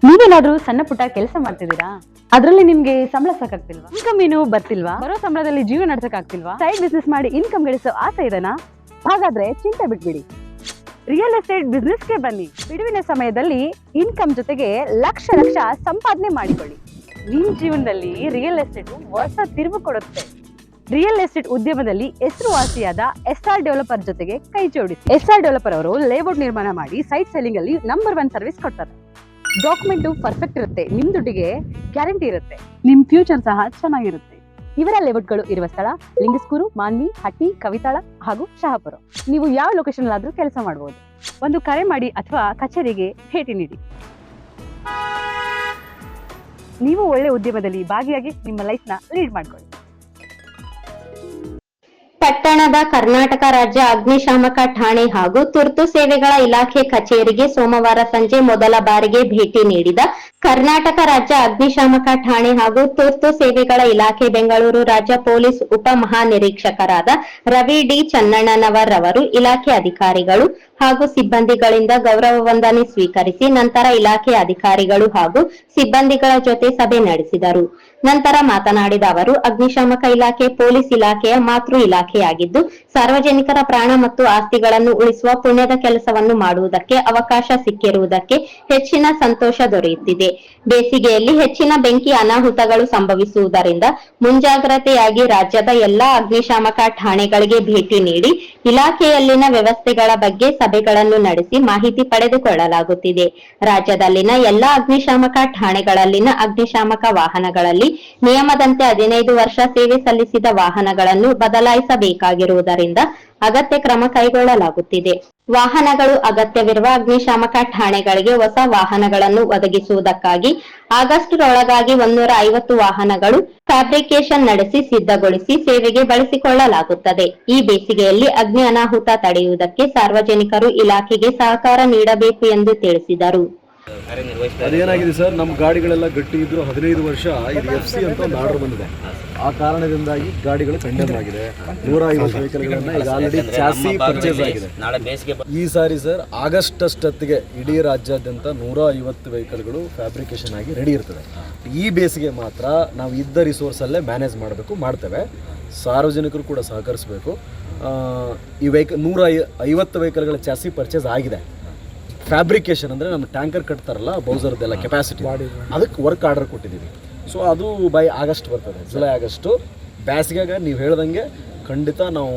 ನೀವೇನಾದ್ರೂ ಸಣ್ಣ ಪುಟ್ಟ ಕೆಲಸ ಮಾಡ್ತಿದ್ದೀರಾ? ಅದ್ರಲ್ಲಿ ನಿಮ್ಗೆ ಸಂಬಳ ಸಾಕಾಗ್ತಿಲ್ವಾ? ಇನ್ಕಮ್ ಏನು ಬರ್ತಿಲ್ವಾ? ಬರೋ ಸಂಬಳದಲ್ಲಿ ಜೀವನ ನಡ್ಸಕ್ ಆಗ್ತಿಲ್ವಾ? ಸೈಡ್ ಬಿಸ್ನೆಸ್ ಮಾಡಿ ಇನ್ಕಮ್ ಗಳಿಸೋ ಆಸೆ ಇದೆನಾ? ಹಾಗಾದ್ರೆ ಚಿಂತೆ ಬಿಟ್ಬಿಡಿ, ರಿಯಲ್ ಎಸ್ಟೇಟ್ ಬಿಸ್ನೆಸ್ಗೆ ಬನ್ನಿ. ಬಿಡುವಿನ ಸಮಯದಲ್ಲಿ ಇನ್ಕಮ್ ಜೊತೆಗೆ ಲಕ್ಷ ಲಕ್ಷ ಸಂಪಾದನೆ ಮಾಡಿಕೊಳ್ಳಿ. ನಿಮ್ ಜೀವನದಲ್ಲಿ ರಿಯಲ್ ಎಸ್ಟೇಟ್ ಹೊಸ ತಿರುವು ಕೊಡುತ್ತೆ. ರಿಯಲ್ ಎಸ್ಟೇಟ್ ಉದ್ಯಮದಲ್ಲಿ ಹೆಸರುವಾಸಿಯಾದ ಎಸ್ಆರ್ ಡೆವಲಪರ್ ಜೊತೆಗೆ ಕೈ ಜೋಡಿಸಿ. ಎಸ್ಆರ್ ಡೆವಲಪರ್ ಅವರು ಲೇಔಟ್ ನಿರ್ಮಾಣ ಮಾಡಿ ಸೈಟ್ ಸೆಲ್ಲಿಂಗ್ ಅಲ್ಲಿ ನಂಬರ್ 1 ಸರ್ವಿಸ್ ಕೊಡ್ತಾರೆ. ಡಾಕ್ಯುಮೆಂಟ್ ಪರ್ಫೆಕ್ಟ್ ಇರುತ್ತೆ, ನಿಮ್ ದುಡ್ಡಿಗೆ ಗ್ಯಾರಂಟಿ ಇರುತ್ತೆ, ನಿಮ್ ಫ್ಯೂಚರ್ ಸಹ ಚೆನ್ನಾಗಿರುತ್ತೆ. ಇವರ ಲೇಔಟ್ಗಳು ಇರುವ ಸ್ಥಳ ಲಿಂಗಸ್ಕೂರು, ಮಾನ್ವಿ, ಹಟ್ಟಿ, ಕವಿತಾಳ ಹಾಗೂ ಶಹಾಪುರ. ನೀವು ಯಾವ ಲೊಕೇಶನ್ ಆದ್ರೂ ಕೆಲಸ ಮಾಡಬಹುದು. ಒಂದು ಕರೆ ಮಾಡಿ ಅಥವಾ ಕಚೇರಿಗೆ ಭೇಟಿ ನೀಡಿ. ನೀವು ಒಳ್ಳೆ ಉದ್ಯಮದಲ್ಲಿ ಭಾಗಿಯಾಗಿ ನಿಮ್ಮ ಲೈಫ್ ನ ಲೀಡ್ ಮಾಡ್ಕೊಳ್ಳಿ. ಪಟ್ಟಣದ ಕರ್ನಾಟಕ ರಾಜ್ಯ ಅಗ್ನಿಶಾಮಕ ಠಾಣೆ ಹಾಗೂ ತುರ್ತು ಸೇವೆಗಳ ಇಲಾಖೆ ಕಚೇರಿಗೆ ಸೋಮವಾರ ಸಂಜೆ ಮೊದಲ ಬಾರಿಗೆ ಭೇಟಿ ನೀಡಿದ ಕರ್ನಾಟಕ ರಾಜ್ಯ ಅಗ್ನಿಶಾಮಕ ಠಾಣೆ ಹಾಗೂ ತುರ್ತು ಸೇವೆಗಳ ಇಲಾಖೆ ಬೆಂಗಳೂರು ರಾಜ್ಯ ಪೊಲೀಸ್ ಉಪ ಮಹಾನಿರೀಕ್ಷಕರಾದ ರವಿ ಡಿ ಚನ್ನಣ್ಣನವರ್ ಅವರು ಇಲಾಖೆ ಅಧಿಕಾರಿಗಳು ಹಾಗೂ ಸಿಬ್ಬಂದಿಗಳಿಂದ ಗೌರವ ವಂದನೆ ಸ್ವೀಕರಿಸಿ ನಂತರ ಇಲಾಖೆ ಅಧಿಕಾರಿಗಳು ಹಾಗೂ ಸಿಬ್ಬಂದಿಗಳ ಜೊತೆ ಸಭೆ ನಡೆಸಿದರು. ನಂತರ ಮಾತನಾಡಿದ ಅವರು, ಅಗ್ನಿಶಾಮಕ ಇಲಾಖೆ ಪೊಲೀಸ್ ಇಲಾಖೆಯ ಮಾತೃ ಇಲಾಖೆಯಾಗಿದ್ದು ಸಾರ್ವಜನಿಕರ ಪ್ರಾಣ ಮತ್ತು ಆಸ್ತಿಗಳನ್ನು ಉಳಿಸುವ ಪುಣ್ಯದ ಕೆಲಸವನ್ನು ಮಾಡುವುದಕ್ಕೆ ಅವಕಾಶ ಸಿಕ್ಕಿರುವುದಕ್ಕೆ ಹೆಚ್ಚಿನ ಸಂತೋಷ ದೊರೆಯುತ್ತಿದೆ. ಬೇಸಿಗೆಯಲ್ಲಿ ಹೆಚ್ಚಿನ ಬೆಂಕಿ ಅನಾಹುತಗಳು ಸಂಭವಿಸುವುದರಿಂದ ಮುಂಜಾಗ್ರತೆಯಾಗಿ ರಾಜ್ಯದ ಎಲ್ಲಾ ಅಗ್ನಿಶಾಮಕ ಠಾಣೆಗಳಿಗೆ ಭೇಟಿ ನೀಡಿ ಇಲಾಖೆಯಲ್ಲಿನ ವ್ಯವಸ್ಥೆಗಳ ಬಗ್ಗೆ ಸಭೆಗಳನ್ನು ನಡೆಸಿ ಮಾಹಿತಿ ಪಡೆದುಕೊಳ್ಳಲಾಗುತ್ತಿದೆ. ರಾಜ್ಯದಲ್ಲಿನ ಎಲ್ಲಾ ಅಗ್ನಿಶಾಮಕ ಠಾಣೆಗಳಲ್ಲಿನ ಅಗ್ನಿಶಾಮಕ ವಾಹನಗಳಲ್ಲಿ ನಿಯಮದಂತೆ 15 ವರ್ಷ ಸೇವೆ ಸಲ್ಲಿಸಿದ ವಾಹನಗಳನ್ನು ಬದಲಾಯಿಸಬೇಕಾಗಿರುವುದರಿಂದ ಅಗತ್ಯ ಕ್ರಮ ಕೈಗೊಳ್ಳಲಾಗುತ್ತಿದೆ. ವಾಹನಗಳು ಅಗತ್ಯವಿರುವ ಅಗ್ನಿಶಾಮಕ ಠಾಣೆಗಳಿಗೆ ಹೊಸ ವಾಹನಗಳನ್ನು ಒದಗಿಸುವುದಕ್ಕಾಗಿ ಆಗಸ್ಟ್ ರೊಳಗಾಗಿ 150 ವಾಹನಗಳು ಫ್ಯಾಬ್ರಿಕೇಶನ್ ನಡೆಸಿ ಸಿದ್ಧಗೊಳಿಸಿ ಸೇವೆಗೆ ಬಳಸಿಕೊಳ್ಳಲಾಗುತ್ತದೆ. ಈ ಬೇಸಿಗೆಯಲ್ಲಿ ಅಗ್ನಿ ಅನಾಹುತ ತಡೆಯುವುದಕ್ಕೆ ಸಾರ್ವಜನಿಕರು ಇಲಾಖೆಗೆ ಸಹಕಾರ ನೀಡಬೇಕು ಎಂದು ತಿಳಿಸಿದರು. ಅದೇನಾಗಿದೆ ಸರ್, ನಮ್ಮ ಗಾಡಿಗಳೆಲ್ಲ ಗಟ್ಟಿ ಇದ್ರು 15 ವರ್ಷ ಇದು FC ಅಂತ ಒಂದು ಆರ್ಡರ್ ಬಂದಿದೆ. ಆ ಕಾರಣದಿಂದಾಗಿ ಗಾಡಿಗಳು ಕಂಡೆಮ್ ಆಗಿದೆ. 150 ವೆಹಿಕಲ್ಗಳನ್ನ ಈಗ ಆಲ್ರೆಡಿ ಚಾಸಿ ಪರ್ಚೇಸ್ ಆಗಿದೆ. ಈ ಸಾರಿ ಸರ್ ಆಗಸ್ಟ್ ಅಷ್ಟೊತ್ತಿಗೆ ಇಡೀ ರಾಜ್ಯಾದ್ಯಂತ 150 ವೆಹಿಕಲ್ಗಳು ಫ್ಯಾಬ್ರಿಕೇಶನ್ ಆಗಿ ರೆಡಿ ಇರ್ತದೆ. ಈ ಬೇಸಿಗೆ ಮಾತ್ರ ನಾವು ಇದ್ದ ರಿಸೋರ್ಸ್ ಅಲ್ಲೇ ಮ್ಯಾನೇಜ್ ಮಾಡ್ತೇವೆ. ಸಾರ್ವಜನಿಕರು ಕೂಡ ಸಹಕರಿಸಬೇಕು. ಈ 150 ವೆಹಿಕಲ್ಗಳ ಚಾಸಿ ಪರ್ಚೇಸ್ ಆಗಿದೆ. ಫ್ಯಾಬ್ರಿಕೇಶನ್ ಅಂದರೆ ನಮ್ಮ ಟ್ಯಾಂಕರ್ ಕಟ್ತಾರಲ್ಲ ಬೌಸರ್ದೆಲ್ಲ ಕೆಪಾಸಿಟಿ, ಅದಕ್ಕೆ ವರ್ಕ್ ಆರ್ಡರ್ ಕೊಟ್ಟಿದ್ದೀವಿ. ಸೊ ಅದು ಬೈ ಆಗಸ್ಟ್ ಬರ್ತದೆ, ಜುಲೈ ಆಗಸ್ಟು. ಬೇಸಿಗೆಗೆ ನೀವು ಹೇಳ್ದಂಗೆ ಖಂಡಿತ ನಾವು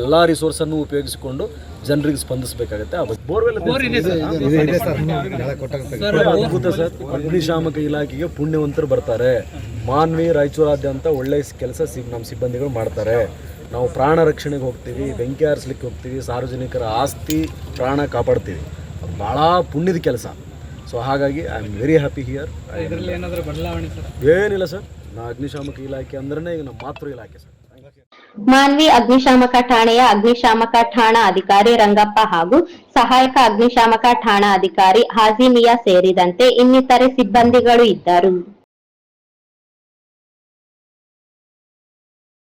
ಎಲ್ಲ ರಿಸೋರ್ಸನ್ನು ಉಪಯೋಗಿಸಿಕೊಂಡು ಜನರಿಗೆ ಸ್ಪಂದಿಸಬೇಕಾಗುತ್ತೆ. ಬೋರ್ವೆಲ್ ಅದ್ಭುತ ಸರ್. ಅಗ್ನಿಶಾಮಕ ಇಲಾಖೆಗೆ ಪುಣ್ಯವಂತರು ಬರ್ತಾರೆ. ಮಾನ್ವಿ ರಾಯಚೂರಾದ್ಯಂತ ಒಳ್ಳೆಯ ಕೆಲಸ ನಮ್ಮ ಸಿಬ್ಬಂದಿಗಳು ಮಾಡ್ತಾರೆ. ನಾವು ಪ್ರಾಣ ರಕ್ಷಣೆಗೆ ಹೋಗ್ತೀವಿ, ಬೆಂಕಿ ಹಾರಿಸ್ಲಿಕ್ಕೆ ಹೋಗ್ತೀವಿ, ಸಾರ್ವಜನಿಕರ ಆಸ್ತಿ ಪ್ರಾಣ ಕಾಪಾಡ್ತೀವಿ. ಅದು ಭಾಳ ಪುಣ್ಯದ ಕೆಲಸ. ಸೊ ಹಾಗಾಗಿ I am very happy here. ಏನಿಲ್ಲ ಸರ್, ಅಗ್ನಿಶಾಮಕ ಇಲಾಖೆ ಅಂದ್ರೆ ಈಗ ನಮ್ಮ ಮಾತೃ ಇಲಾಖೆ ಸರ್. ಮಾನ್ವಿ ಅಗ್ನಿಶಾಮಕ ಠಾಣೆಯ ಅಗ್ನಿಶಾಮಕ ಠಾಣಾ ಅಧಿಕಾರಿ ರಂಗಪ್ಪ ಹಾಗೂ ಸಹಾಯಕ ಅಗ್ನಿಶಾಮಕ ಠಾಣಾ ಅಧಿಕಾರಿ ಹಾಜಿಮಿಯಾ ಸೇರಿದಂತೆ ಇನ್ನಿತರೆ ಸಿಬ್ಬಂದಿಗಳು ಇದ್ದರು.